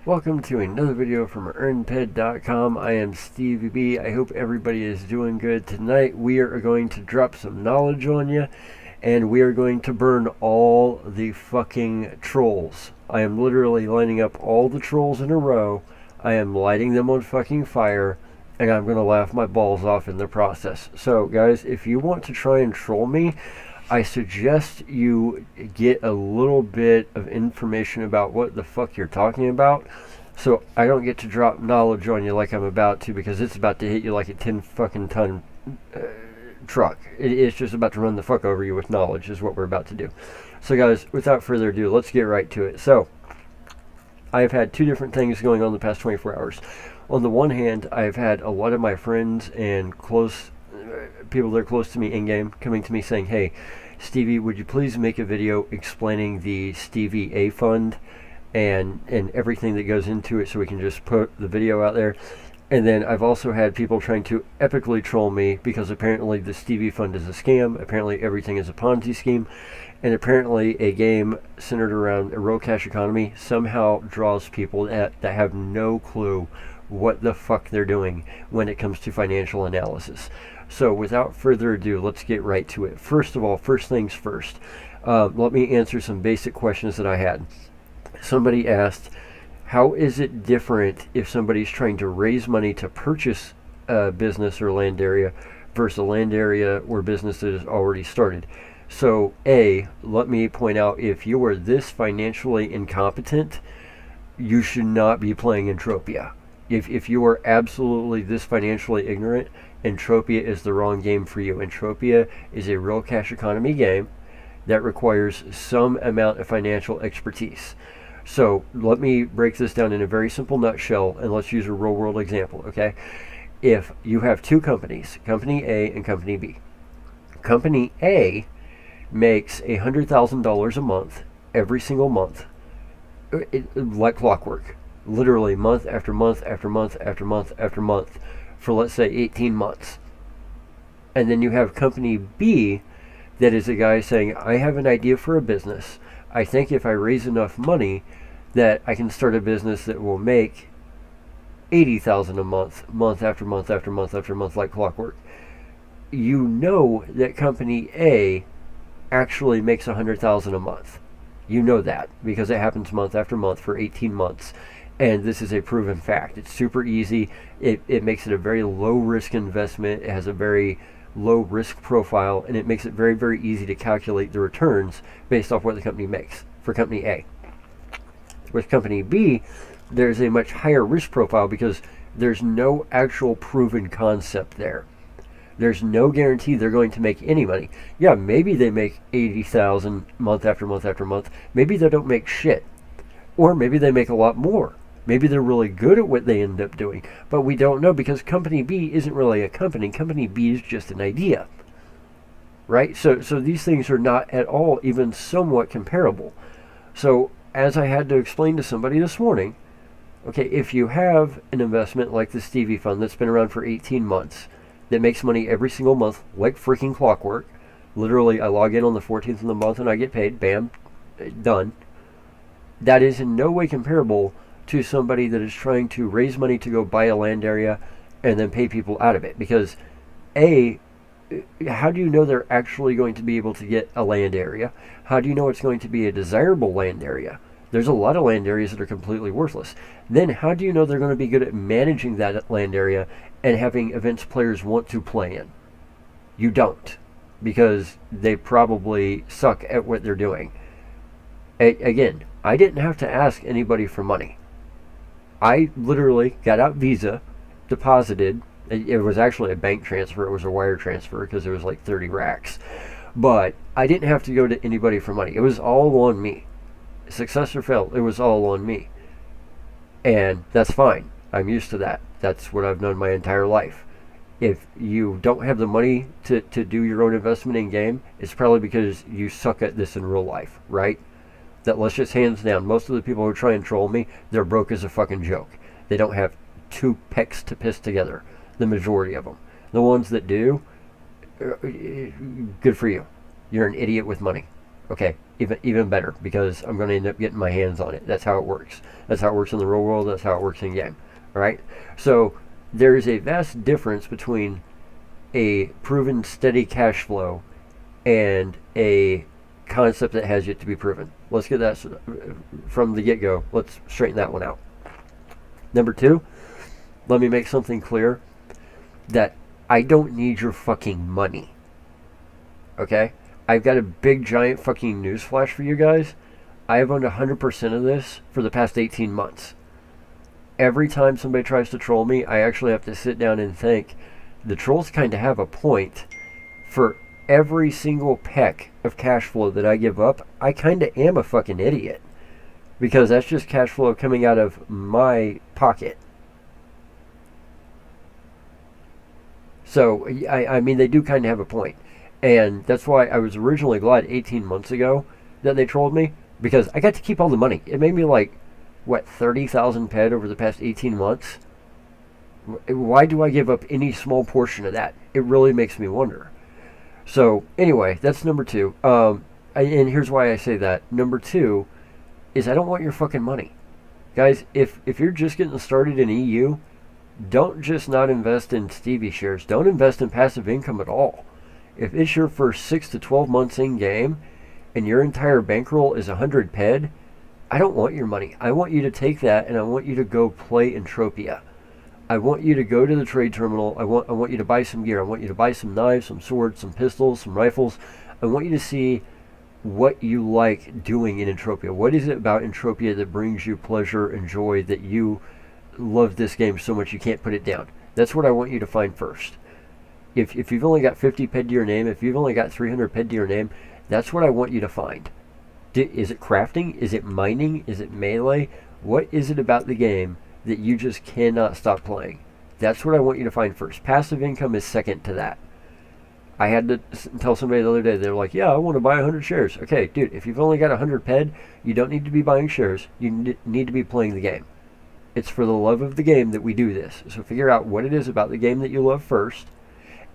Welcome to another video from EarnPED.com. I am StevieB. I hope everybody is doing good. Tonight we are going to drop some knowledge on you, and we are going to burn all the fucking trolls. I am literally lining up all the trolls in a row. I am lighting them on fucking fire, and I'm going to laugh my balls off in the process. So guys, if you want to try and troll me, I suggest you get a little bit of information about what the fuck you're talking about, so I don't get to drop knowledge on you like I'm about to, because it's about to hit you like a 10 fucking ton truck. It's just about to run the fuck over you with knowledge is what we're about to do. So guys, without further ado, let's get right to it. So I've had two different things going on the past 24 hours. On the one hand, I've had a lot of my friends and close people that are close to me in-game coming to me saying, hey, Stevie, would you please make a video explaining the StevieA fund and everything that goes into it so we can just put the video out there. And then I've also had people trying to epically troll me because apparently the Stevie fund is a scam, apparently everything is a Ponzi scheme, and apparently a game centered around a real cash economy somehow draws people that have no clue what the fuck they're doing when it comes to financial analysis. So without further ado, let's get right to it. First of all, first things first, let me answer some basic questions that I had. Somebody asked, how is it different if somebody's trying to raise money to purchase a business or land area versus a land area or business that is already started? So A, let me point out, if you are this financially incompetent, you should not be playing Entropia. If you are absolutely this financially ignorant, Entropia is the wrong game for you. Entropia is a real cash economy game that requires some amount of financial expertise. So let me break this down in a very simple nutshell, and let's use a real world example, okay? If you have two companies, Company A and Company B. Company A makes $100,000 a month, every single month, like clockwork. Literally month after month after month after month after month for, let's say, 18 months. And then you have Company B that is a guy saying, I have an idea for a business. I think if I raise enough money that I can start a business that will make $80,000 a month, month after month after month after month, like clockwork. You know that Company A actually makes $100,000 a month. You know that because it happens month after month for 18 months. And this is a proven fact. It's super easy. It makes it a very low risk investment. It has a very low risk profile, and it makes it very, very easy to calculate the returns based off what the company makes for Company A. With Company B, there's a much higher risk profile because there's no actual proven concept there. There's no guarantee they're going to make any money. Yeah, maybe they make $80,000 month after month after month. Maybe they don't make shit. Or maybe they make a lot more. Maybe they're really good at what they end up doing, but we don't know because Company B isn't really a company. Company B is just an idea, right? So these things are not at all even somewhat comparable. So as I had to explain to somebody this morning, okay, if you have an investment like the Stevie Fund that's been around for 18 months, that makes money every single month like freaking clockwork, literally I log in on the 14th of the month and I get paid, bam, done. That is in no way comparable to somebody that is trying to raise money to go buy a land area and then pay people out of it. Because A, how do you know they're actually going to be able to get a land area? How do you know it's going to be a desirable land area? There's a lot of land areas that are completely worthless. Then how do you know they're going to be good at managing that land area and having events players want to play in? You don't, because they probably suck at what they're doing. Again, I didn't have to ask anybody for money. I literally got out Visa, deposited. It was actually a bank transfer. It was a wire transfer because it was like 30 racks. But I didn't have to go to anybody for money. It was all on me. Success or fail, it was all on me. And that's fine. I'm used to that. That's what I've known my entire life. If you don't have the money to do your own investment in game, it's probably because you suck at this in real life, right? That, let's just hands down, most of the people who try and troll me, they're broke as a fucking joke. They don't have two pecks to piss together, the majority of them. The ones that do, good for you. You're an idiot with money. Okay, even better, because I'm going to end up getting my hands on it. That's how it works. That's how it works in the real world. That's how it works in game. All right. So there is a vast difference between a proven steady cash flow and a concept that has yet to be proven. Let's get that from the get-go. Let's straighten that one out. Number two, let me make something clear, that I don't need your fucking money. Okay? I've got a big giant fucking news flash for you guys. I have owned 100% of this for the past 18 months. Every time somebody tries to troll me, I actually have to sit down and think, the trolls kind of have a point. For every single peck of cash flow that I give up, I kind of am a fucking idiot. Because that's just cash flow coming out of my pocket. So, I mean, they do kind of have a point. And that's why I was originally glad 18 months ago that they trolled me. Because I got to keep all the money. It made me like, what, 30,000 PED over the past 18 months? Why do I give up any small portion of that? It really makes me wonder. So, anyway, that's number two. And here's why I say that. Number two is I don't want your fucking money. Guys, if you're just getting started in EU, don't just not invest in StevieB shares. Don't invest in passive income at all. If it's your first 6 to 12 months in game and your entire bankroll is 100 PED, I don't want your money. I want you to take that and I want you to go play Entropia. I want you to go to the trade terminal. I want you to buy some gear. I want you to buy some knives, some swords, some pistols, some rifles. I want you to see what you like doing in Entropia. What is it about Entropia that brings you pleasure and joy, that you love this game so much you can't put it down? That's what I want you to find first. If you've only got 50 PED to your name, if you've only got 300 PED to your name, that's what I want you to find. Is it crafting? Is it mining? Is it melee? What is it about the game that you just cannot stop playing? That's what I want you to find first. Passive income is second to that. I had to tell somebody the other day, they were like, yeah, I want to buy 100 shares. Okay, dude, if you've only got 100 PED, you don't need to be buying shares. You need to be playing the game. It's for the love of the game that we do this. So figure out what it is about the game that you love first,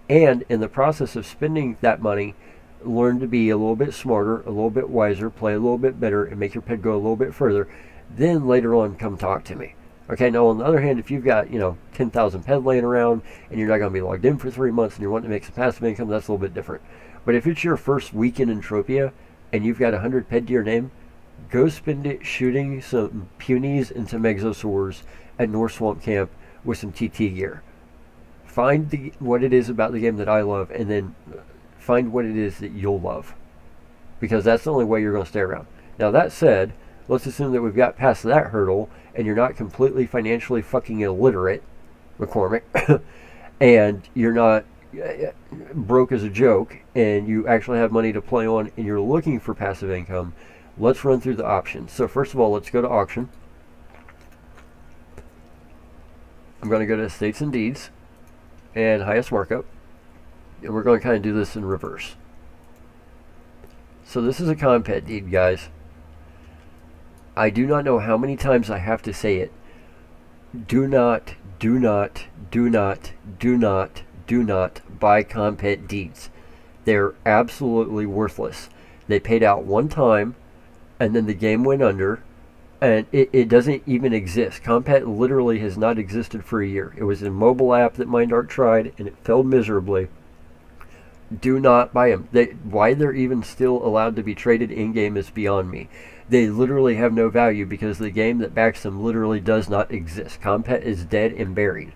and in the process of spending that money, learn to be a little bit smarter, a little bit wiser, play a little bit better, and make your PED go a little bit further. Then later on, come talk to me. Okay, now on the other hand, if you've got, 10,000 PED laying around and you're not going to be logged in for 3 months and you're wanting to make some passive income, that's a little bit different. But if it's your first weekend in Entropia and you've got 100 PED to your name, go spend it shooting some punies and some exosaurs at North Swamp Camp with some TT gear. Find what it is about the game that I love, and then find what it is that you'll love. Because that's the only way you're going to stay around. Now that said, let's assume that we've got past that hurdle and you're not completely financially fucking illiterate, McCormick, and you're not broke as a joke, and you actually have money to play on and you're looking for passive income. Let's run through the options. So first of all, let's go to auction. I'm going to go to Estates and Deeds and highest markup, and we're going to kind of do this in reverse. So this is a EarnPED deed, guys. I do not know how many times I have to say it. Do not buy EarnPED deeds. They're absolutely worthless. They paid out one time, and then the game went under, and it doesn't even exist. EarnPED literally has not existed for a year. It was a mobile app that MindArt tried, and it failed miserably. Do not buy them. Why they're even still allowed to be traded in-game is beyond me. They literally have no value because the game that backs them literally does not exist. EarnPED is dead and buried.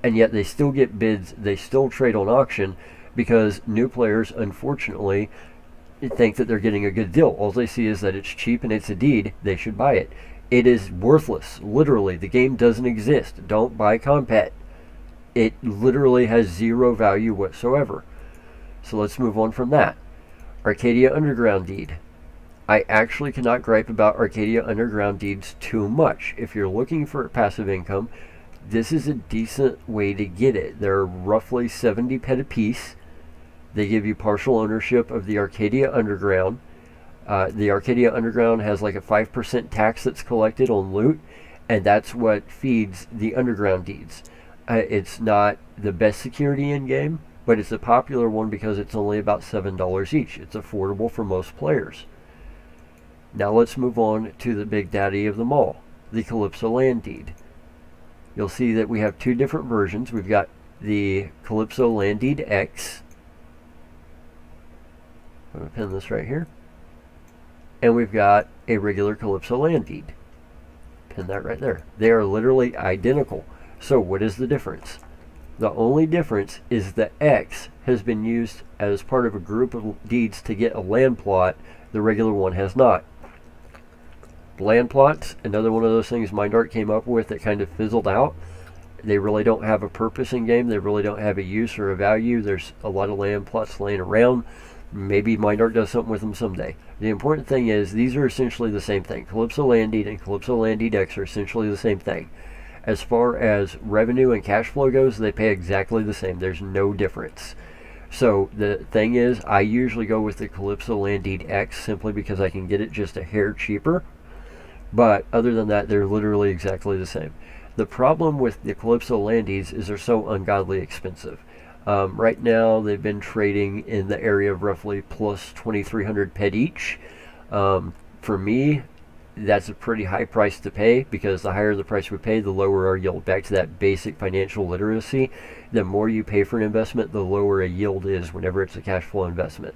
And yet they still get bids, they still trade on auction because new players, unfortunately, think that they're getting a good deal. All they see is that it's cheap and it's a deed, they should buy it. It is worthless. Literally, the game doesn't exist. Don't buy EarnPED. It literally has zero value whatsoever. So let's move on from that. Arcadia Underground deed. I actually cannot gripe about Arcadia Underground deeds too much. If you're looking for passive income, this is a decent way to get it. They're roughly 70 PED a piece. They give you partial ownership of the Arcadia Underground. The Arcadia Underground has like a 5% tax that's collected on loot, and that's what feeds the Underground deeds. It's not the best security in game, but it's a popular one because it's only about $7 each. It's affordable for most players. Now let's move on to the big daddy of them all, the Calypso land deed. You'll see that we have two different versions. We've got the Calypso land deed X. I'm going to pin this right here. And we've got a regular Calypso land deed. Pin that right there. They are literally identical. So what is the difference? The only difference is the X has been used as part of a group of deeds to get a land plot. The regular one has not. Land plots, another one of those things MindArt came up with that kind of fizzled out. They really don't have a purpose in game. They really don't have a use or a value. There's a lot of land plots laying around. Maybe MindArt does something with them someday. The important thing is these are essentially the same thing. Calypso land deed and Calypso land deed X are essentially the same thing. As far as revenue and cash flow goes, they pay exactly the same. There's no difference. So the thing is, I usually go with the Calypso land deed X simply because I can get it just a hair cheaper. But other than that, they're literally exactly the same. The problem with the Calypso land deeds is they're so ungodly expensive. Right now, they've been trading in the area of roughly plus 2,300 PED each. For me, that's a pretty high price to pay because the higher the price we pay, the lower our yield. Back to that basic financial literacy, the more you pay for an investment, the lower a yield is whenever it's a cash flow investment.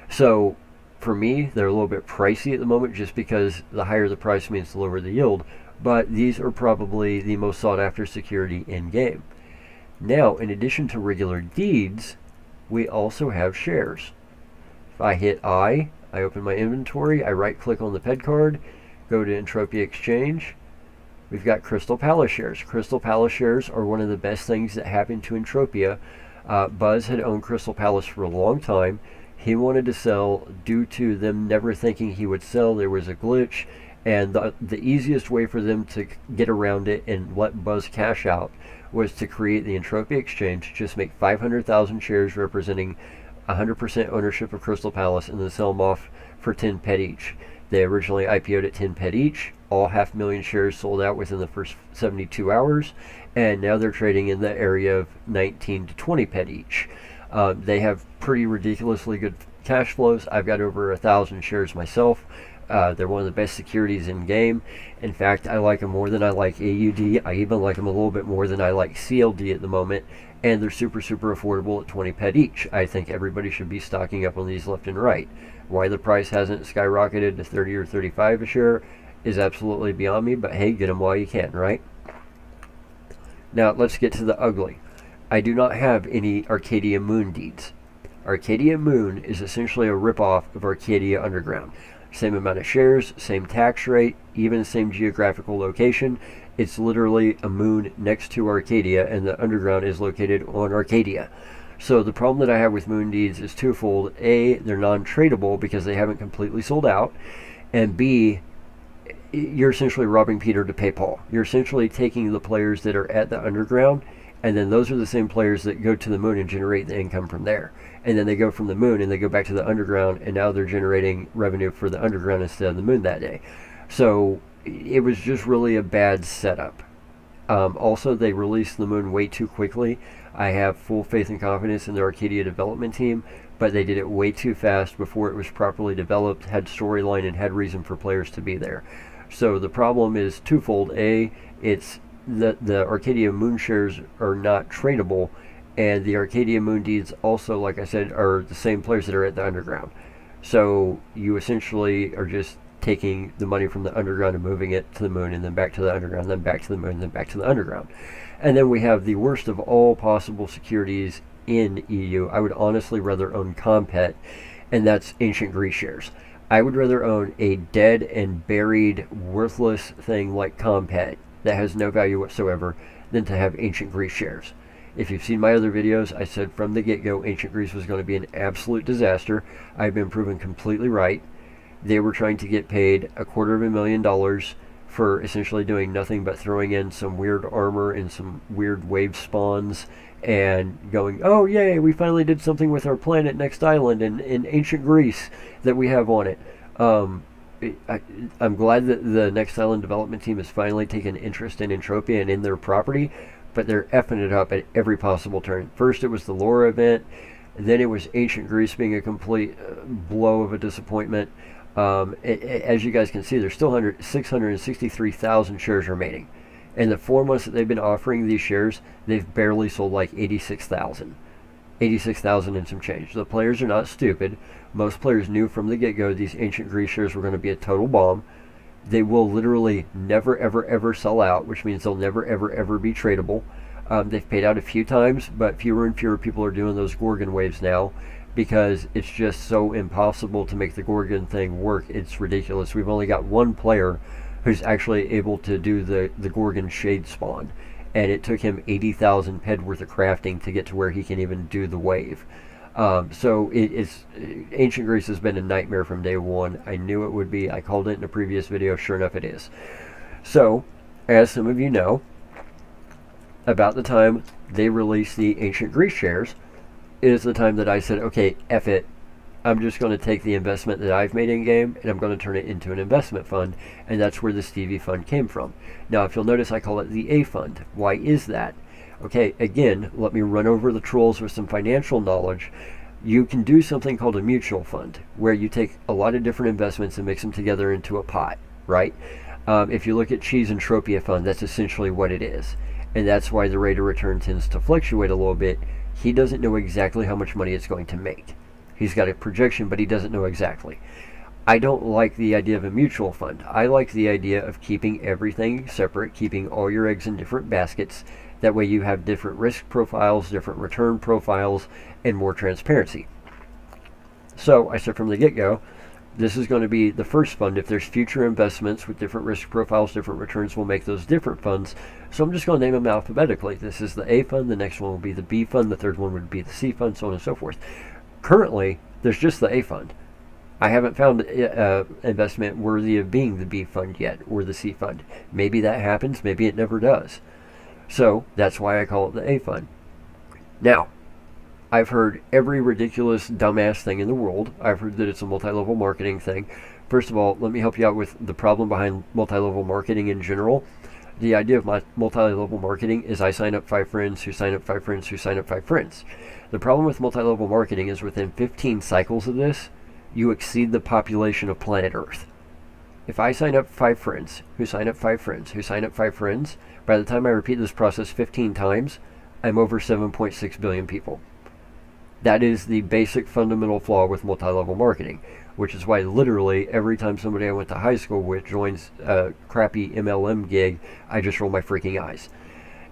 So for me, they're a little bit pricey at the moment just because the higher the price means the lower the yield. But these are probably the most sought after security in game. Now, in addition to regular deeds, we also have shares. If I hit I open my inventory, I right click on the PED card, go to Entropia Exchange. We've got Crystal Palace shares. Crystal Palace shares are one of the best things that happened to Entropia. Buzz had owned Crystal Palace for a long time. He wanted to sell due to them never thinking he would sell. There was a glitch, and the easiest way for them to get around it and let Buzz cash out was to create the Entropia Exchange, just make 500,000 shares representing 100% ownership of Crystal Palace, and then sell them off for 10 PED each. They originally IPO'd at 10 PED each. All 500,000 shares sold out within the first 72 hours, and now they're trading in the area of 19 to 20 PED each. They have pretty ridiculously good cash flows. I've got over 1,000 shares myself. They're one of the best securities in game. In fact, I like them more than I like AUD. I even like them a little bit more than I like CLD at the moment. And they're super, super affordable at 20 PED each. I think everybody should be stocking up on these left and right. Why the price hasn't skyrocketed to 30 or 35 a share is absolutely beyond me. But hey, get them while you can, right? Now, let's get to the ugly. I do not have any Arcadia Moon deeds. Arcadia Moon is essentially a ripoff of Arcadia Underground. Same amount of shares, same tax rate, even same geographical location. It's literally a moon next to Arcadia, and the underground is located on Arcadia. So the problem that I have with moon deeds is twofold. A, they're non-tradable because they haven't completely sold out. And B, you're essentially robbing Peter to pay Paul. You're essentially taking the players that are at the underground, and then those are the same players that go to the moon and generate the income from there. And then they go from the moon and they go back to the underground, and now they're generating revenue for the underground instead of the moon that day. So it was just really a bad setup. Also, they released the moon way too quickly. I have full faith and confidence in the Arcadia development team, but they did it way too fast before it was properly developed, had storyline, and had reason for players to be there. So the problem is twofold. A, it's the Arcadia Moon shares are not tradable, and the Arcadia Moon deeds also, like I said, are the same players that are at the underground. So you essentially are just taking the money from the underground and moving it to the moon, and then back to the underground, then back to the moon, and then back to the underground. And then we have the worst of all possible securities in EU. I would honestly rather own EarnPED, and that's Ancient Greece shares. I would rather own a dead and buried, worthless thing like EarnPED that has no value whatsoever than to have Ancient Greece shares. If you've seen my other videos, I said from the get-go Ancient Greece was going to be an absolute disaster. I've been proven completely right. They were trying to get paid $250,000 for essentially doing nothing but throwing in some weird armor and some weird wave spawns and going, oh yay, we finally did something with our planet Next Island in Ancient Greece that we have on it. I'm glad that the Next Island development team has finally taken interest in Entropia and in their property, but they're effing it up at every possible turn. First it was the lore event, then it was Ancient Greece being a complete blow of a disappointment. As you guys can see, there's still 663,000 shares remaining. In the 4 months that they've been offering these shares, they've barely sold like 86,000. 86,000 and some change. The players are not stupid. Most players knew from the get-go these ancient Greece shares were going to be a total bomb. They will literally never, ever, ever sell out, which means they'll never, ever, ever be tradable. They've paid out a few times, but fewer and fewer people are doing those Gorgon waves now because it's just so impossible to make the Gorgon thing work. It's ridiculous. We've only got one player who's actually able to do the Gorgon shade spawn, and it took him 80,000 PED worth of crafting to get to where he can even do the wave. So Ancient Greece has been a nightmare from day one. I knew it would be. I called it in a previous video. Sure enough, it is. So, as some of you know, about the time they released the Ancient Greece shares is the time that I said, okay, F it. I'm just going to take the investment that I've made in game and I'm going to turn it into an investment fund, and that's where the StevieB fund came from. Now, if you'll notice, I call it the A fund. Why is that? Okay, again, let me run over the trolls with some financial knowledge. You can do something called a mutual fund, where you take a lot of different investments and mix them together into a pot, right? If you look at Cheese Entropia fund, that's essentially what it is. And that's why the rate of return tends to fluctuate a little bit. He doesn't know exactly how much money it's going to make. He's got a projection, but he doesn't know exactly. I don't like the idea of a mutual fund. I like the idea of keeping everything separate, keeping all your eggs in different baskets. That way you have different risk profiles, different return profiles, and more transparency. So I said from the get-go, this is going to be the first fund. If there's future investments with different risk profiles, different returns, we'll make those different funds. So I'm just going to name them alphabetically. This is the A fund, the next one will be the B fund, the third one would be the C fund, so on and so forth. Currently, there's just the A fund. I haven't found investment worthy of being the B fund yet, or the C fund. Maybe that happens, maybe it never does. So that's why I call it the A fund. Now, I've heard every ridiculous dumbass thing in the world. I've heard that it's a multi-level marketing thing. First of all, let me help you out with the problem behind multi-level marketing in general. The idea of my multi-level marketing is I sign up 5 friends who sign up 5 friends who sign up 5 friends. The problem with multi-level marketing is within 15 cycles of this, you exceed the population of planet Earth. If I sign up 5 friends who sign up 5 friends who sign up 5 friends, by the time I repeat this process 15 times, I'm over 7.6 billion people. That is the basic fundamental flaw with multi-level marketing, which is why literally every time somebody I went to high school with joins a crappy MLM gig, I just roll my freaking eyes.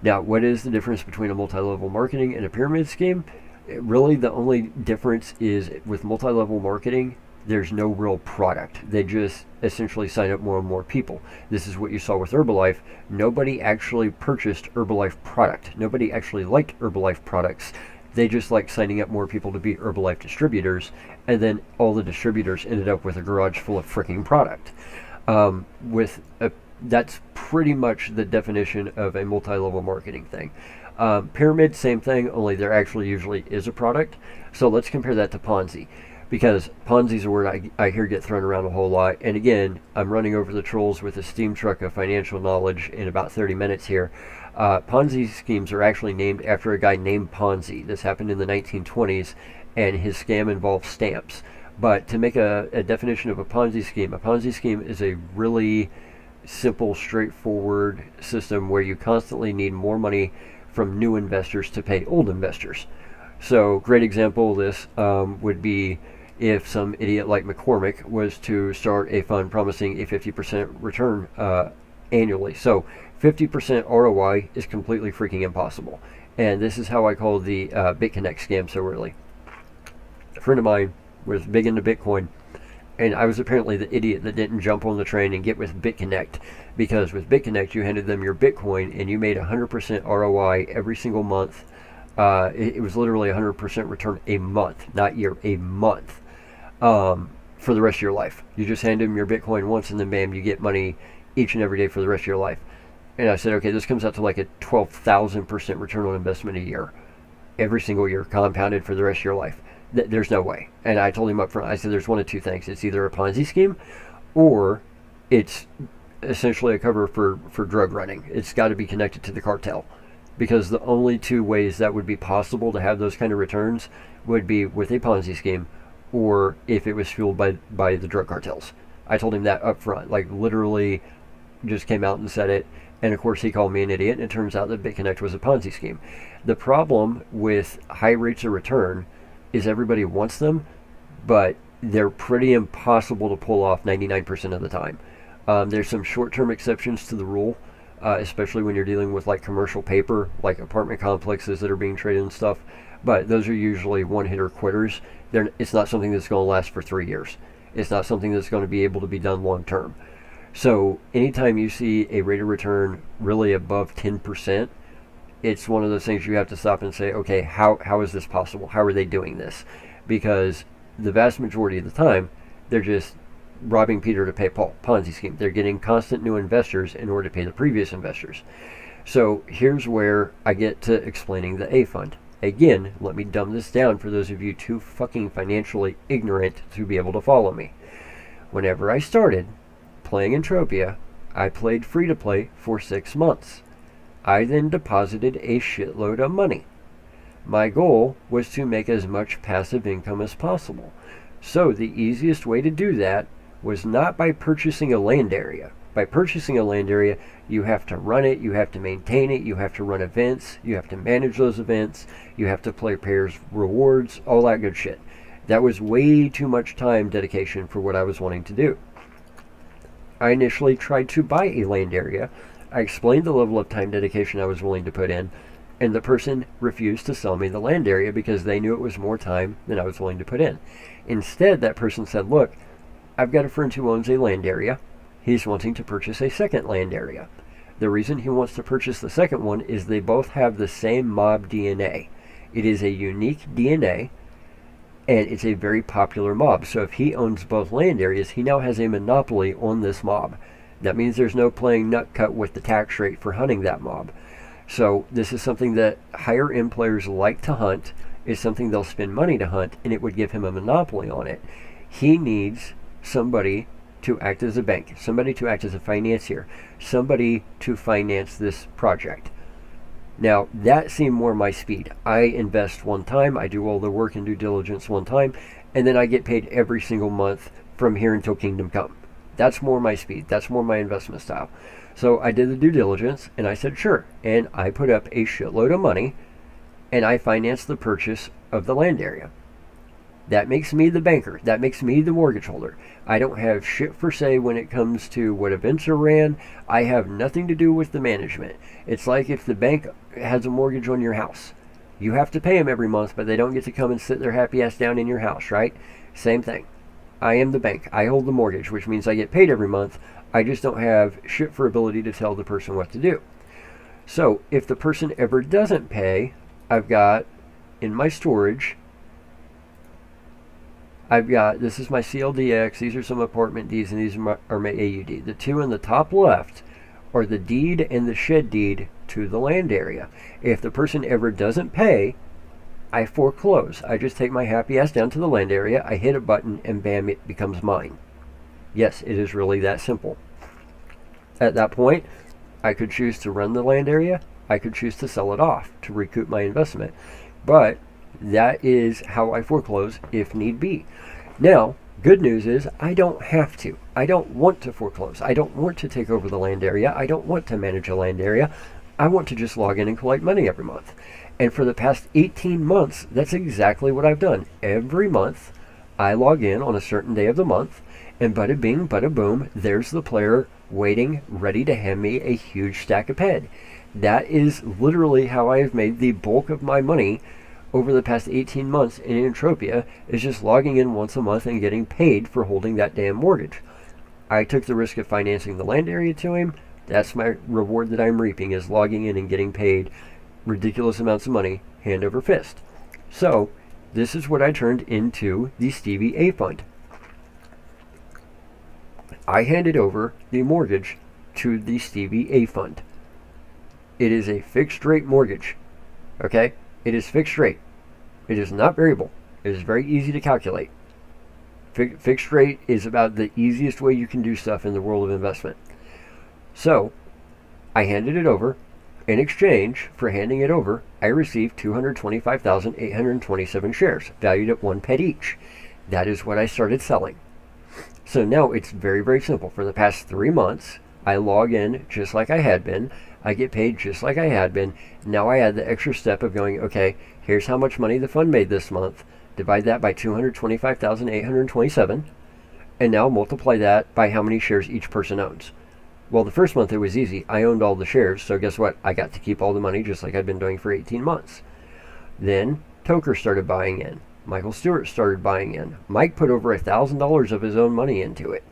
Now, what is the difference between a multi-level marketing and a pyramid scheme? Really, the only difference is with multi-level marketing, there's no real product. They just essentially sign up more and more people. This is what you saw with Herbalife. Nobody actually purchased Herbalife product. Nobody actually liked Herbalife products. They just like signing up more people to be Herbalife distributors, and then all the distributors ended up with a garage full of freaking product. That's pretty much the definition of a multi-level marketing thing. Pyramid, same thing, only there actually usually is a product. So let's compare that to Ponzi, because Ponzi is a word I hear get thrown around a whole lot. And again, I'm running over the trolls with a steam truck of financial knowledge in about 30 minutes here. Ponzi schemes are actually named after a guy named Ponzi. This happened in the 1920s, and his scam involved stamps. But to make a definition of a Ponzi scheme is a really simple, straightforward system where you constantly need more money from new investors to pay old investors. So, great example of this would be if some idiot like McCormick was to start a fund promising a 50% return annually. So 50% ROI is completely freaking impossible. And this is how I call the BitConnect scam so early. A friend of mine was big into Bitcoin, and I was apparently the idiot that didn't jump on the train and get with BitConnect, because with BitConnect you handed them your Bitcoin and you made 100% ROI every single month. It was literally 100% return a month, not year, a month, for the rest of your life. You just hand them your Bitcoin once and then bam, you get money each and every day for the rest of your life. And I said, okay, this comes out to like a 12,000% return on investment a year, every single year, compounded for the rest of your life. There's no way. And I told him up front, I said, there's one of two things. It's either a Ponzi scheme or it's essentially a cover for drug running. It's got to be connected to the cartel, because the only two ways that would be possible to have those kind of returns would be with a Ponzi scheme or if it was fueled by the drug cartels. I told him that up front, like literally just came out and said it. And of course, he called me an idiot, and it turns out that BitConnect was a Ponzi scheme. The problem with high rates of return is everybody wants them, but they're pretty impossible to pull off 99% of the time. There's some short-term exceptions to the rule, especially when you're dealing with like commercial paper, like apartment complexes that are being traded and stuff. But those are usually one-hitter quitters. It's not something that's going to last for 3 years. It's not something that's going to be able to be done long-term. So anytime you see a rate of return really above 10%, it's one of those things you have to stop and say, okay, how is this possible? How are they doing this? Because the vast majority of the time, they're just robbing Peter to pay Paul. Ponzi scheme. They're getting constant new investors in order to pay the previous investors. So here's where I get to explaining the A fund. Again, let me dumb this down for those of you too fucking financially ignorant to be able to follow me. Whenever I started playing Entropia, I played free-to-play for 6 months. I then deposited a shitload of money. My goal was to make as much passive income as possible. So the easiest way to do that was not by purchasing a land area. By purchasing a land area, you have to run it, you have to maintain it, you have to run events, you have to manage those events, you have to play players' rewards, all that good shit. That was way too much time dedication for what I was wanting to do. I initially tried to buy a land area. I explained the level of time dedication I was willing to put in, and the person refused to sell me the land area because they knew it was more time than I was willing to put in. Instead, that person said, look, I've got a friend who owns a land area. He's wanting to purchase a second land area. The reason he wants to purchase the second one is they both have the same mob DNA. It is a unique DNA, and it's a very popular mob. So if he owns both land areas, he now has a monopoly on this mob. That means there's no playing nutcut with the tax rate for hunting that mob. So this is something that higher end players like to hunt, is something they'll spend money to hunt, and it would give him a monopoly on it. He needs somebody to act as a bank, somebody to act as a financier, somebody to finance this project. Now, that seemed more my speed. I invest one time, I do all the work and due diligence one time, and then I get paid every single month from here until Kingdom Come. That's more my speed. That's more my investment style. So I did the due diligence, and I said, sure. And I put up a shitload of money, and I financed the purchase of the land area. That makes me the banker. That makes me the mortgage holder. I don't have shit for say when it comes to what events are ran. I have nothing to do with the management. It's like if the bank has a mortgage on your house. You have to pay them every month, but they don't get to come and sit their happy ass down in your house, right? Same thing. I am the bank. I hold the mortgage, which means I get paid every month. I just don't have shit for ability to tell the person what to do. So if the person ever doesn't pay, I've got in my storage, this is my CLDX, these are some apartment deeds, and these are my AUD. The two in the top left are the deed and the shed deed to the land area. If the person ever doesn't pay, I foreclose. I just take my happy ass down to the land area, I hit a button, and bam, it becomes mine. Yes, it is really that simple. At that point, I could choose to run the land area, I could choose to sell it off to recoup my investment. But that is how I foreclose if need be. Now, good news is I don't have to. I don't want to foreclose. I don't want to take over the land area. I don't want to manage a land area. I want to just log in and collect money every month. And for the past 18 months, that's exactly what I've done. Every month, I log in on a certain day of the month, and bada bing, bada boom, there's the player waiting, ready to hand me a huge stack of PED. That is literally how I have made the bulk of my money over the past 18 months in Entropia, is just logging in once a month and getting paid for holding that damn mortgage. I took the risk of financing the land area to him. That's my reward that I'm reaping, is logging in and getting paid ridiculous amounts of money hand over fist. So this is what I turned into the StevieA fund. I handed over the mortgage to the StevieA fund. It is a fixed rate mortgage. Okay? It is fixed rate. It is not variable. It is very easy to calculate. Fixed rate is about the easiest way you can do stuff in the world of investment. So, I handed it over. In exchange for handing it over, I received 225,827 shares, valued at 1 PED each. That is what I started selling. So now it's very, very simple. For the past 3 months, I log in just like I had been. I get paid just like I had been. Now I add the extra step of going, okay, here's how much money the fund made this month. Divide that by 225,827. And now multiply that by how many shares each person owns. Well, the first month it was easy. I owned all the shares, so guess what? I got to keep all the money just like I'd been doing for 18 months. Then Toker started buying in. Michael Stewart started buying in. Mike put over $1,000 of his own money into it.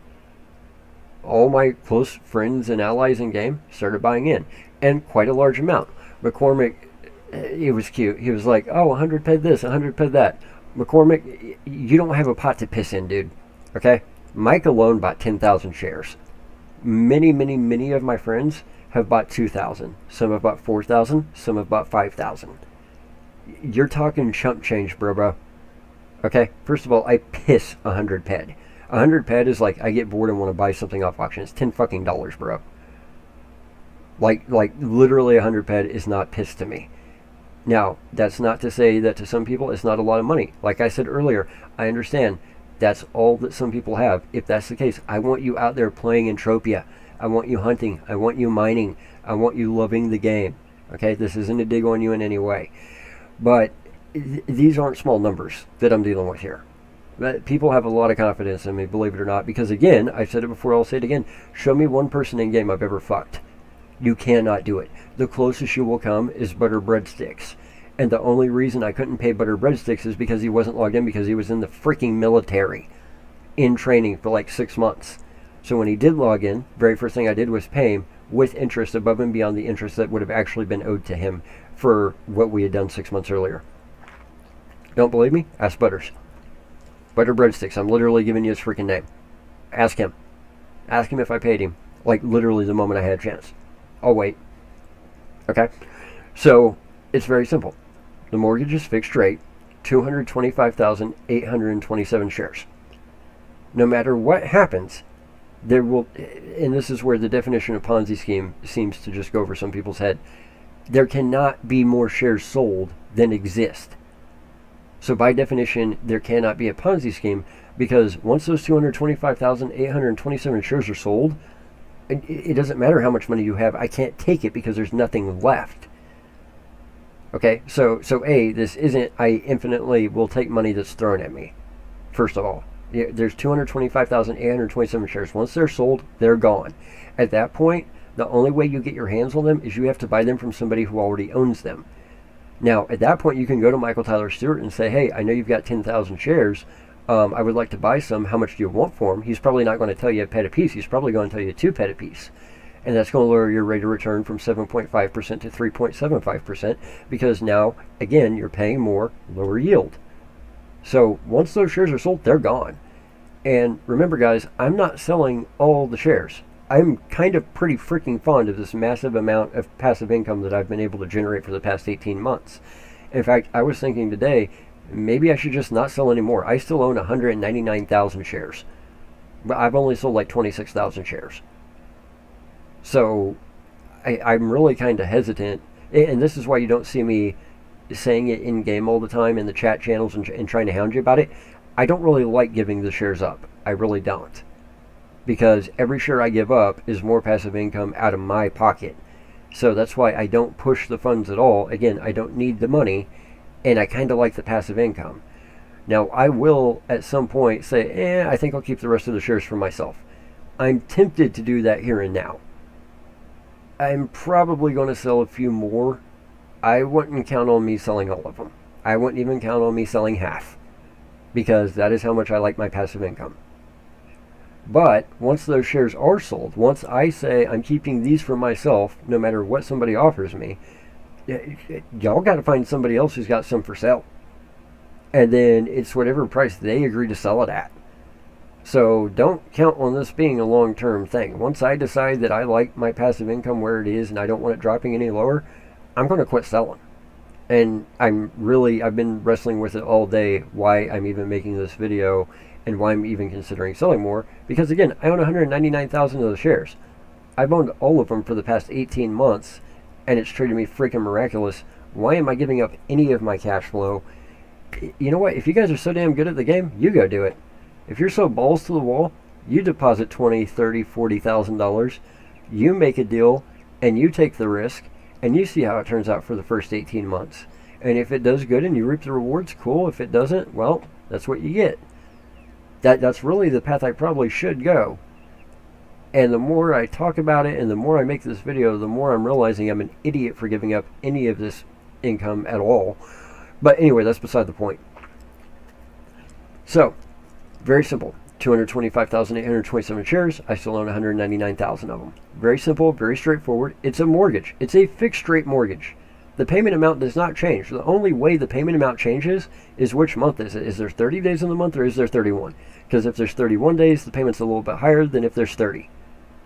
All my close friends and allies in game started buying in, and quite a large amount. McCormick, it was cute. He was like, oh, 100 ped this, 100 ped that. McCormick, you don't have a pot to piss in, dude. Okay? Mike alone bought 10,000 shares. Many, many, many of my friends have bought 2,000. Some have bought 4,000. Some have bought 5,000. You're talking chump change, bro. Okay? First of all, I piss 100 ped. 100 ped is like I get bored and want to buy something off auction. It's $10 fucking, bro. Like literally 100 ped is not piss to me. Now, that's not to say that to some people it's not a lot of money. Like I said earlier, I understand that's all that some people have. If that's the case, I want you out there playing Entropia. I want you hunting. I want you mining. I want you loving the game. Okay? This isn't a dig on you in any way. But these aren't small numbers that I'm dealing with here. But people have a lot of confidence in me, believe it or not, because again, I've said it before, I'll say it again, show me one person in game I've ever fucked. You cannot do it. The closest you will come is Butter Breadsticks. And the only reason I couldn't pay Butter Breadsticks is because he wasn't logged in, because he was in the freaking military in training for like 6 months. So when he did log in, very first thing I did was pay him with interest above and beyond the interest that would have actually been owed to him for what we had done 6 months earlier. Don't believe me? Ask Butters. Butter Breadsticks. I'm literally giving you his freaking name. Ask him. Ask him if I paid him. Like literally the moment I had a chance. I'll wait. Okay? So it's very simple. The mortgage is fixed rate. 225,827 shares. No matter what happens, there will, and this is where the definition of Ponzi scheme seems to just go over some people's head, there cannot be more shares sold than exist. So by definition, there cannot be a Ponzi scheme, because once those 225,827 shares are sold, it doesn't matter how much money you have. I can't take it because there's nothing left. Okay, so A, this isn't, I infinitely will take money that's thrown at me, first of all. There's 225,827 shares. Once they're sold, they're gone. At that point, the only way you get your hands on them is you have to buy them from somebody who already owns them. Now, at that point, you can go to Michael Tyler Stewart and say, hey, I know you've got 10,000 shares. I would like to buy some. How much do you want for them? He's probably not going to tell you a ped a piece. He's probably going to tell you 2 ped a piece. And that's going to lower your rate of return from 7.5% to 3.75%, because now, again, you're paying more, lower yield. So once those shares are sold, they're gone. And remember, guys, I'm not selling all the shares. I'm kind of pretty freaking fond of this massive amount of passive income that I've been able to generate for the past 18 months. In fact, I was thinking today, maybe I should just not sell anymore. I still own 199,000 shares, but I've only sold like 26,000 shares. So I'm really kind of hesitant, and this is why you don't see me saying it in game all the time in the chat channels and trying to hound you about it. I don't really like giving the shares up. I really don't. Because every share I give up is more passive income out of my pocket. So that's why I don't push the funds at all. Again, I don't need the money, and I kind of like the passive income. Now, I will at some point say, I think I'll keep the rest of the shares for myself. I'm tempted to do that here and now. I'm probably going to sell a few more. I wouldn't count on me selling all of them. I wouldn't even count on me selling half, because that is how much I like my passive income. But once those shares are sold, once I say I'm keeping these for myself, no matter what somebody offers me, y'all got to find somebody else who's got some for sale. And then it's whatever price they agree to sell it at. So don't count on this being a long-term thing. Once I decide that I like my passive income where it is and I don't want it dropping any lower, I'm going to quit selling. And I've been wrestling with it all day, why I'm even making this video and why I'm even considering selling more. Because again, I own 199,000 of the shares. I've owned all of them for the past 18 months, and it's treated me freaking miraculous. Why am I giving up any of my cash flow You know what? If you guys are so damn good at the game, you go do it. If you're so balls to the wall, you deposit $20, $30, $40,000. You make a deal, and you take the risk, and you see how it turns out for the first 18 months. And if it does good and you reap the rewards, cool. If it doesn't, well, that's what you get. That's really the path I probably should go. And the more I talk about it and the more I make this video, the more I'm realizing I'm an idiot for giving up any of this income at all. But anyway, that's beside the point. So, very simple. 225,827 shares. I still own 199,000 of them. Very simple, very straightforward. It's a mortgage. It's a fixed rate mortgage. The payment amount does not change. The only way the payment amount changes is which month is it. Is there 30 days in the month or is there 31? Because if there's 31 days, the payment's a little bit higher than if there's 30.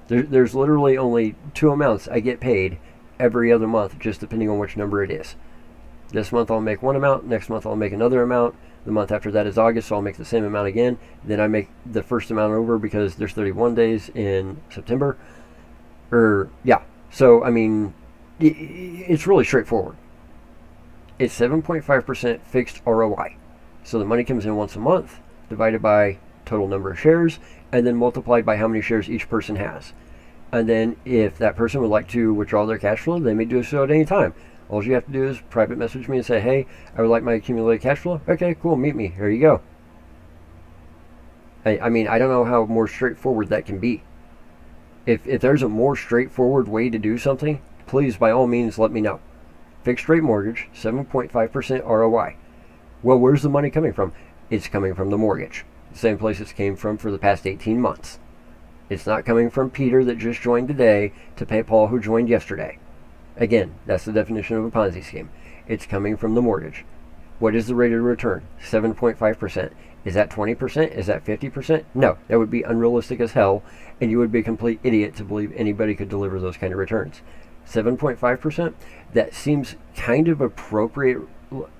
There's literally only two amounts I get paid every other month, just depending on which number it is. This month I'll make one amount, next month I'll make another amount. The month after that is August, so I'll make the same amount again. Then I make the first amount over because there's 31 days in September. So, I mean, it's really straightforward. It's 7.5% fixed ROI. So the money comes in once a month, divided by total number of shares, and then multiplied by how many shares each person has. And then if that person would like to withdraw their cash flow, they may do so at any time. All you have to do is private message me and say, hey, I would like my accumulated cash flow. Okay, cool, meet me. Here you go. I mean, I don't know how more straightforward that can be. If there's a more straightforward way to do something, please, by all means, let me know. Fixed rate mortgage, 7.5% ROI. Well, where's the money coming from? It's coming from the mortgage. The same place it came from for the past 18 months. It's not coming from Peter that just joined today to pay Paul who joined yesterday. Again, that's the definition of a Ponzi scheme. It's coming from the mortgage. What is the rate of return? 7.5%. Is that 20%? Is that 50%? No, that would be unrealistic as hell, and you would be a complete idiot to believe anybody could deliver those kind of returns. 7.5%? That seems kind of appropriate,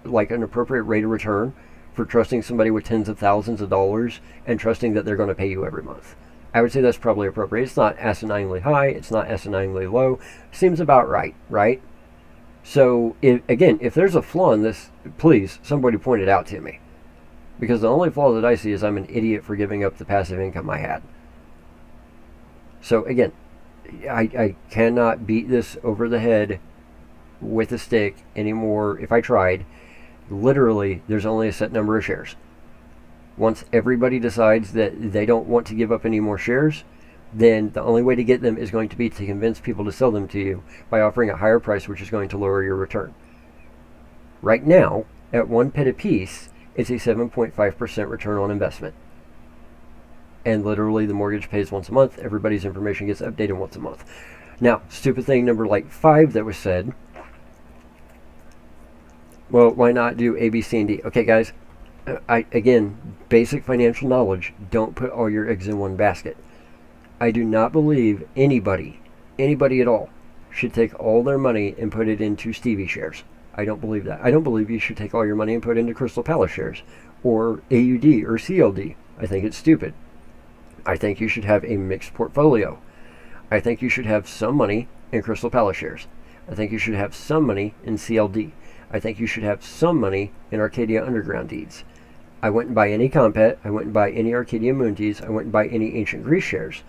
like an appropriate rate of return for trusting somebody with tens of thousands of dollars and trusting that they're going to pay you every month. I would say that's probably appropriate. It's not asininely high. It's not asininely low. Seems about right, right? So, if there's a flaw in this, please, somebody point it out to me. Because the only flaw that I see is I'm an idiot for giving up the passive income I had. So, again, I cannot beat this over the head with a stick anymore if I tried. Literally, there's only a set number of shares. Once everybody decides that they don't want to give up any more shares, then the only way to get them is going to be to convince people to sell them to you by offering a higher price, which is going to lower your return. Right now, at $1 a piece, it's a 7.5% return on investment. And literally, the mortgage pays once a month. Everybody's information gets updated once a month. Now, stupid thing number 5 that was said. Well, why not do A, B, C, and D? Okay, guys. Again, basic financial knowledge, don't put all your eggs in one basket. I do not believe anybody at all, should take all their money and put it into StevieB shares. I don't believe that. I don't believe you should take all your money and put it into Crystal Palace shares or AUD or CLD. I think it's stupid. I think you should have a mixed portfolio. I think you should have some money in Crystal Palace shares. I think you should have some money in CLD. I think you should have some money in Arcadia Underground deeds. I wouldn't buy any Compet. I wouldn't buy any Arcadia Moon deeds. I wouldn't buy any Ancient Greece shares.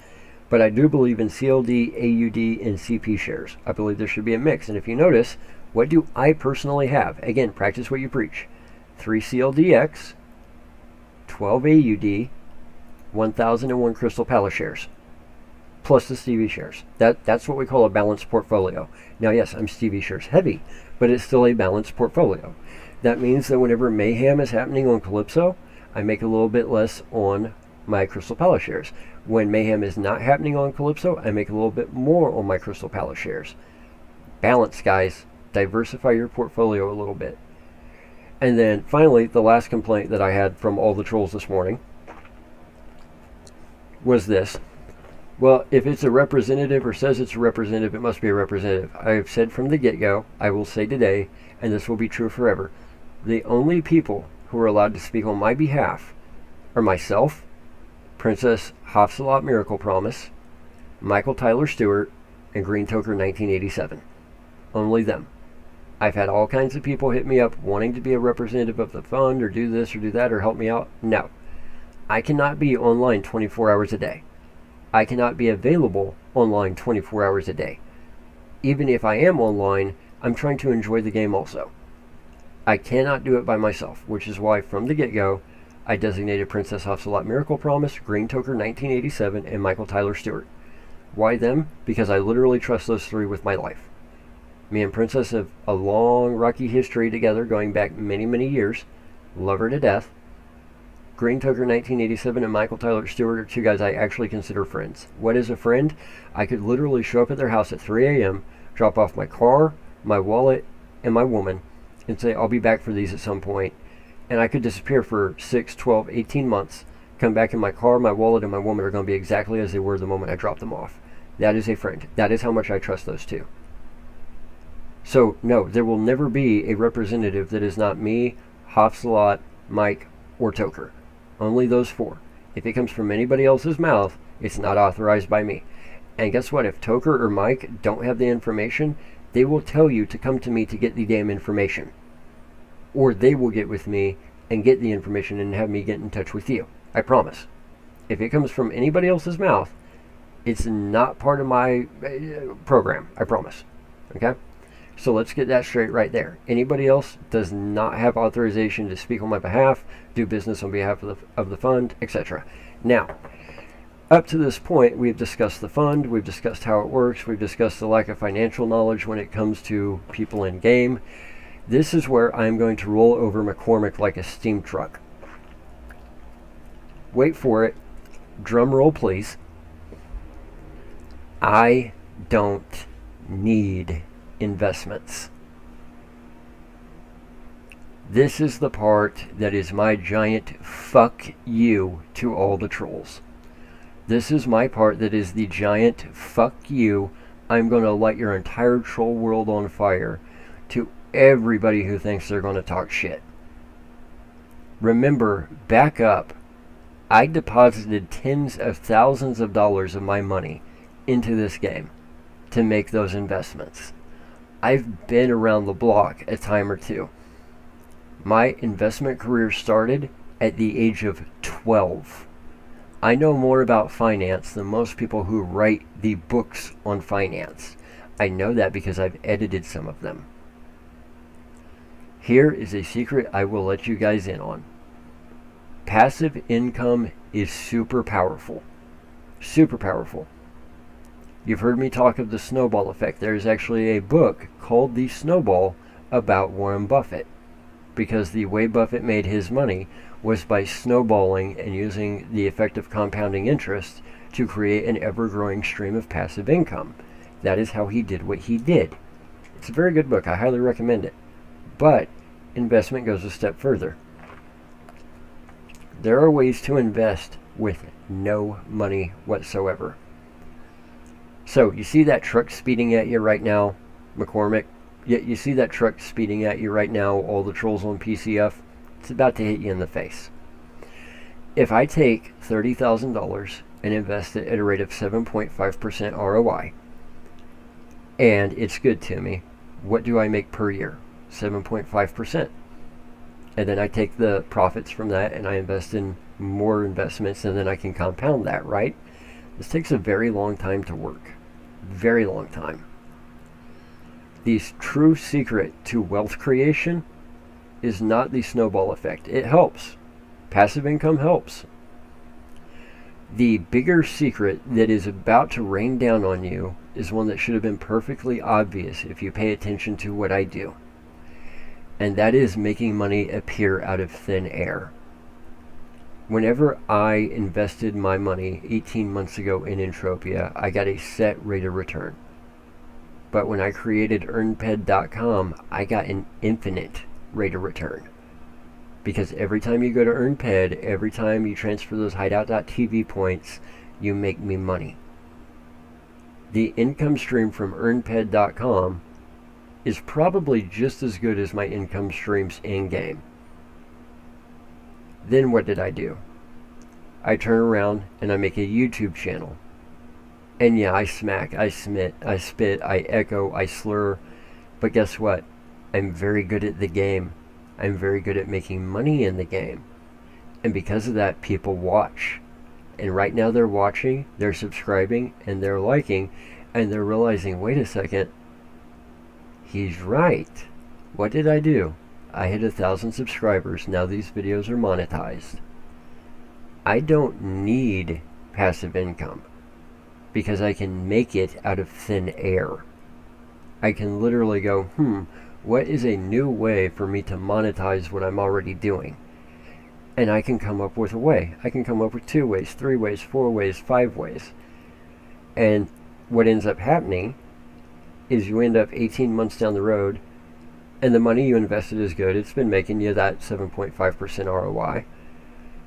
But I do believe in CLD, AUD, and CP shares. I believe there should be a mix. And if you notice, what do I personally have? Again, practice what you preach. 3 CLDX, 12 AUD, 1,001 Crystal Palace shares, plus the StevieB shares. That's what we call a balanced portfolio. Now, yes, I'm StevieB shares heavy, but it's still a balanced portfolio. That means that whenever mayhem is happening on Calypso, I make a little bit less on my Crystal Palace shares. When mayhem is not happening on Calypso, I make a little bit more on my Crystal Palace shares. Balance, guys. Diversify your portfolio a little bit. And then finally, the last complaint that I had from all the trolls this morning was this. Well, if it's a representative or says it's a representative, it must be a representative. I have said from the get-go, I will say today, and this will be true forever, the only people who are allowed to speak on my behalf are myself, Princess Hafsalot Miracle Promise, Michael Tyler Stewart, and Green Toker 1987. Only them. I've had all kinds of people hit me up wanting to be a representative of the fund or do this or do that or help me out. No. I cannot be online 24 hours a day. I cannot be available online 24 hours a day. Even if I am online, I'm trying to enjoy the game also. I cannot do it by myself, which is why from the get-go, I designated Princess Ocelot Miracle Promise, Green Toker 1987, and Michael Tyler Stewart. Why them? Because I literally trust those three with my life. Me and Princess have a long, rocky history together going back many, many years. Love her to death. Green Toker 1987 and Michael Tyler Stewart are two guys I actually consider friends. What is a friend? I could literally show up at their house at 3 a.m., drop off my car, my wallet, and my woman, and say, I'll be back for these at some point. And I could disappear for 6, 12, 18 months, come back in my car, my wallet, and my woman are going to be exactly as they were the moment I dropped them off. That is a friend. That is how much I trust those two. So, no, there will never be a representative that is not me, Ocelot, Mike, or Toker. Only those four. If it comes from anybody else's mouth, it's not authorized by me. And guess what? If Toker or Mike don't have the information, they will tell you to come to me to get the damn information. Or they will get with me and get the information and have me get in touch with you. I promise. If it comes from anybody else's mouth, it's not part of my program. I promise. Okay? So let's get that straight right there. Anybody else does not have authorization to speak on my behalf, do business on behalf of the fund, etc. Now, up to this point, we've discussed the fund, we've discussed how it works, we've discussed the lack of financial knowledge when it comes to people in game. This is where I'm going to roll over McCormick like a steam truck. Wait for it. Drum roll, please. I don't need investments. This is the part that is my giant fuck you to all the trolls. This is my part that is the giant fuck you. I'm going to light your entire troll world on fire to everybody who thinks they're going to talk shit. Remember, back up. I deposited tens of thousands of dollars of my money into this game to make those investments. I've been around the block a time or two. My investment career started at the age of 12. I know more about finance than most people who write the books on finance. I know that because I've edited some of them. Here is a secret I will let you guys in on. Passive income is super powerful. Super powerful. You've heard me talk of the snowball effect. There's actually a book called The Snowball about Warren Buffett, because the way Buffett made his money was by snowballing and using the effect of compounding interest to create an ever-growing stream of passive income. That is how he did what he did. It's a very good book. I highly recommend it. But investment goes a step further. There are ways to invest with no money whatsoever. So, you see that truck speeding at you right now, McCormick? You see that truck speeding at you right now, all the trolls on PCF? It's about to hit you in the face. If I take $30,000 and invest it at a rate of 7.5% ROI, and it's good to me, what do I make per year? 7.5%. And then I take the profits from that and I invest in more investments, and then I can compound that, right? This takes a very long time to work. Very long time. The true secret to wealth creation is not the snowball effect. It helps. Passive income helps. The bigger secret that is about to rain down on you is one that should have been perfectly obvious if you pay attention to what I do. And that is making money appear out of thin air. Whenever I invested my money 18 months ago in Entropia, I got a set rate of return. But when I created EarnPED.com, I got an infinite rate of return. Because every time you go to EarnPED, every time you transfer those Hideout.tv points, you make me money. The income stream from EarnPED.com is probably just as good as my income streams in-game. Then what did I do? I turn around and I make a YouTube channel. And yeah, I smack, I spit, I echo, I slur. But guess what? I'm very good at the game. I'm very good at making money in the game. And because of that, people watch. And right now they're watching, they're subscribing, and they're liking, and they're realizing, wait a second, he's right. What did I do? I hit 1,000 subscribers. Now these videos are monetized. I don't need passive income because I can make it out of thin air. I can literally go, what is a new way for me to monetize what I'm already doing? And I can come up with a way. I can come up with 2 ways, 3 ways, 4 ways, 5 ways. And what ends up happening is you end up 18 months down the road, and the money you invested is good. It's been making you that 7.5% ROI.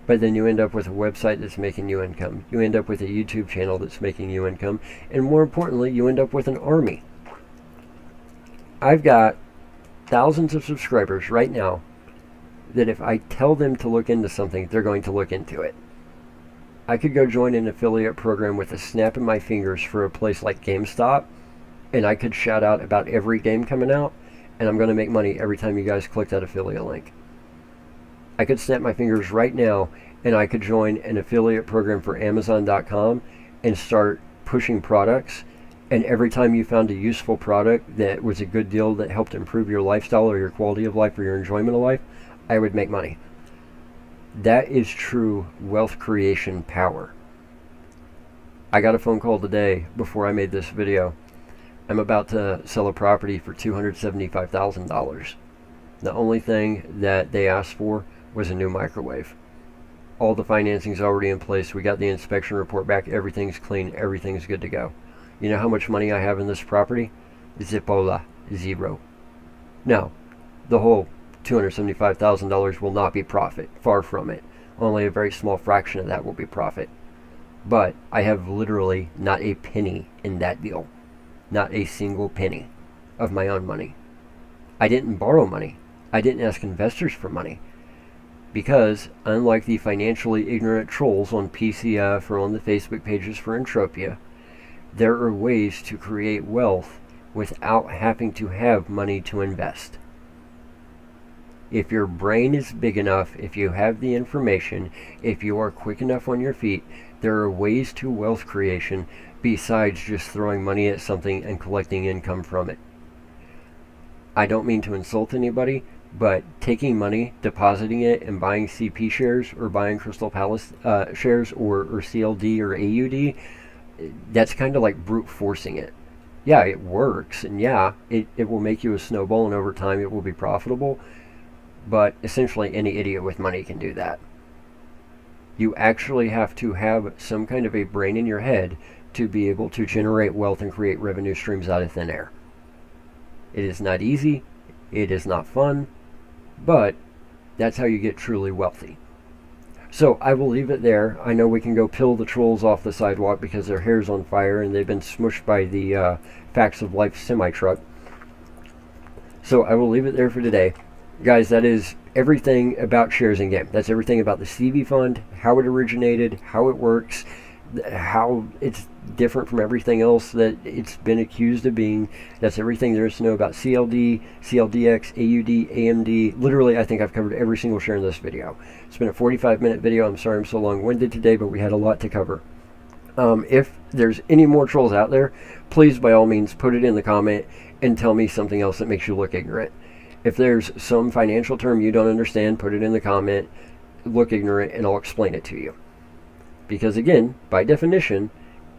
But then you end up with a website that's making you income. You end up with a YouTube channel that's making you income. And more importantly, you end up with an army. I've got thousands of subscribers right now that if I tell them to look into something, they're going to look into it. I could go join an affiliate program with a snap of my fingers for a place like GameStop, and I could shout out about every game coming out, and I'm going to make money every time you guys click that affiliate link. I could snap my fingers right now, and I could join an affiliate program for Amazon.com and start pushing products. And every time you found a useful product that was a good deal that helped improve your lifestyle or your quality of life or your enjoyment of life, I would make money. That is true wealth creation power. I got a phone call today before I made this video. I'm about to sell a property for $275,000. The only thing that they asked for was a new microwave. All the financing's already in place. We got the inspection report back. Everything's clean. Everything's good to go. You know how much money I have in this property? Zipola, 0. Now, the whole $275,000 will not be profit. Far from it. Only a very small fraction of that will be profit. But I have literally not a penny in that deal. Not a single penny of my own money. I didn't borrow money. I didn't ask investors for money. Because, unlike the financially ignorant trolls on PCF or on the Facebook pages for Entropia, there are ways to create wealth without having to have money to invest. If your brain is big enough, if you have the information, if you are quick enough on your feet, there are ways to wealth creation besides just throwing money at something and collecting income from it. I don't mean to insult anybody, but taking money, depositing it, and buying CP shares or buying Crystal Palace shares or CLD or AUD, that's kind of like brute forcing it. Yeah, it works, and yeah, it will make you a snowball, and over time it will be profitable, but essentially any idiot with money can do that. You actually have to have some kind of a brain in your head to be able to generate wealth and create revenue streams out of thin air. It is not easy, it is not fun, but that's how you get truly wealthy. So I will leave it there. I know we can go peel the trolls off the sidewalk because their hair's on fire and they've been smushed by the Facts of Life semi-truck. So I will leave it there for today. Guys, that is everything about shares in game. That's everything about the StevieB fund, how it originated, how it works, how it's different from everything else that it's been accused of being. That's everything there is to know about CLD, CLDX, AUD, AMD. Literally, I think I've covered every single share in this video. It's been a 45-minute video. I'm sorry I'm so long-winded today, but we had a lot to cover. If there's any more trolls out there, please, by all means, put it in the comment and tell me something else that makes you look ignorant. If there's some financial term you don't understand, put it in the comment, look ignorant, and I'll explain it to you. Because again, by definition,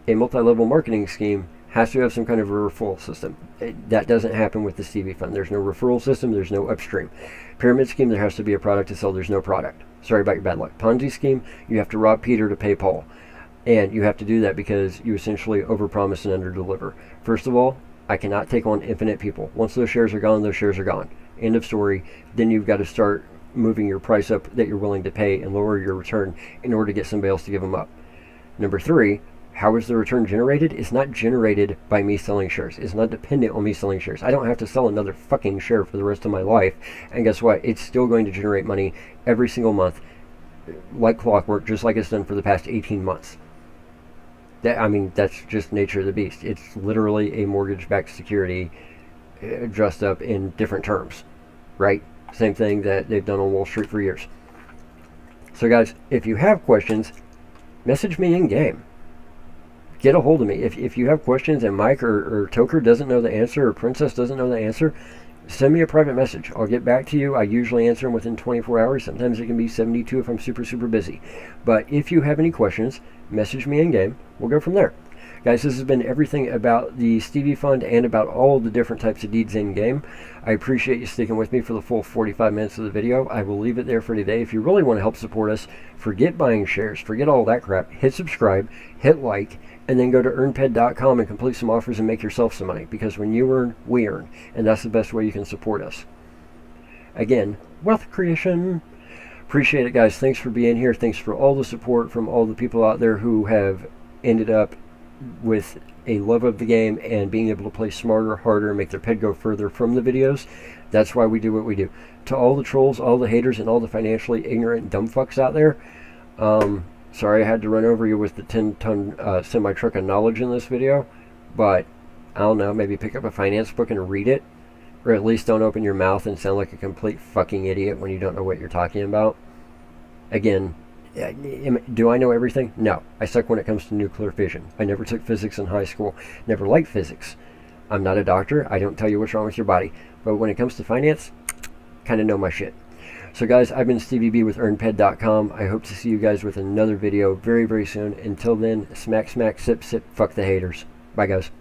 a multi-level marketing scheme has to have some kind of a referral system. That doesn't happen with the StevieB fund. There's no referral system. There's no upstream. Pyramid scheme, there has to be a product to sell. There's no product. Sorry about your bad luck. Ponzi scheme, you have to rob Peter to pay Paul. And you have to do that because you essentially overpromise and underdeliver. First of all, I cannot take on infinite people. Once those shares are gone, those shares are gone. End of story. Then you've got to start moving your price up that you're willing to pay and lower your return in order to get somebody else to give them up. Number 3, how is the return generated? It's not generated by me selling shares. It's not dependent on me selling shares. I don't have to sell another fucking share for the rest of my life. And guess what? It's still going to generate money every single month, like clockwork, just like it's done for the past 18 months. That's just nature of the beast. It's literally a mortgage-backed security dressed up in different terms, right? Same thing that they've done on Wall Street for years. So guys, if you have questions, message me in game. Get a hold of me. If you have questions and Mike or Toker doesn't know the answer, or Princess doesn't know the answer, send me a private message. I'll get back to you. I usually answer them within 24 hours. Sometimes it can be 72 if I'm super, super busy. But if you have any questions, message me in game. We'll go from there. Guys, this has been everything about the Stevie Fund and about all the different types of deeds in game. I appreciate you sticking with me for the full 45 minutes of the video. I will leave it there for today. If you really want to help support us, forget buying shares, forget all that crap. Hit subscribe, hit like, and then go to EarnPED.com and complete some offers and make yourself some money. Because when you earn, we earn. And that's the best way you can support us. Again, wealth creation. Appreciate it, guys. Thanks for being here. Thanks for all the support from all the people out there who have ended up with a love of the game and being able to play smarter, harder, and make their ped go further from the videos. That's why we do what we do. To all the trolls, all the haters, and all the financially ignorant dumb fucks out there, sorry I had to run over you with the 10-ton semi-truck of knowledge in this video, but I don't know, maybe pick up a finance book and read it, or at least don't open your mouth and sound like a complete fucking idiot when you don't know what you're talking about. Again, do I know everything? No. I suck when it comes to nuclear fission. I never took physics in high school. Never liked physics. I'm not a doctor. I don't tell you what's wrong with your body. But when it comes to finance, kind of know my shit. So guys, I've been StevieB with EarnPED.com. I hope to see you guys with another video very, very soon. Until then, smack, smack, sip, sip, fuck the haters. Bye, guys.